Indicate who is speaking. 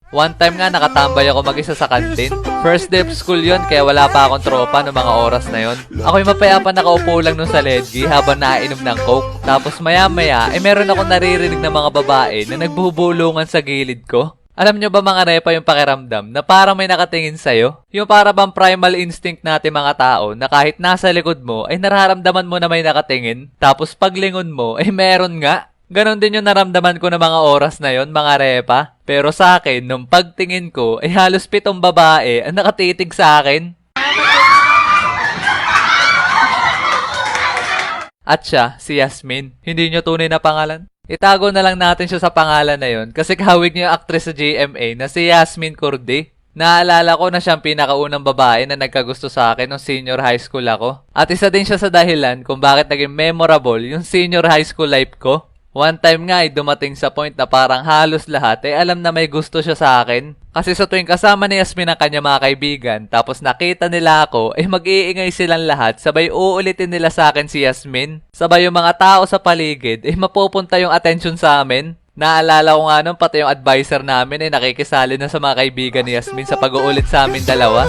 Speaker 1: One time nga nakatambay ako mag-isa sa kantin. First day of school yon, kaya wala pa akong tropa noong mga oras na yon. Ako'y mapayapa nakaupo lang nung sa ledgi habang nainom ng coke. Tapos maya-maya, meron akong naririnig ng mga babae na nagbubulungan sa gilid ko. Alam nyo ba mga repa yung pakiramdam na parang may nakatingin sa'yo? Yung para bang primal instinct natin mga tao na kahit nasa likod mo ay nararamdaman mo na may nakatingin. Tapos paglingon mo ay meron nga. Ganon din yung naramdaman ko na mga oras na yon mga repa. Pero sa akin, nung pagtingin ko ay halos 7 babae ang nakatitig sa akin. At siya, si Yasmin. Hindi nyo tunay na pangalan? Itago na lang natin siya sa pangalan na yon kasi kahawig niya yung actress sa GMA na si Yasmin Cordy. Naalala ko na siyang pinakaunang babae na nagkagusto sa akin nung senior high school ako. At isa din siya sa dahilan kung bakit naging memorable yung senior high school life ko. One time nga ay dumating sa point na parang halos lahat ay alam na may gusto siya sa akin. Kasi sa tuwing kasama ni Yasmin ang kanya mga kaibigan tapos nakita nila ako ay mag-iingay silang lahat sabay uulitin nila sa akin si Yasmin. Sabay yung mga tao sa paligid ay mapupunta yung attention sa amin. Naalala ko nga nun pati yung advisor namin ay nakikisali na sa mga kaibigan ni Yasmin sa pag-uulit sa amin dalawa.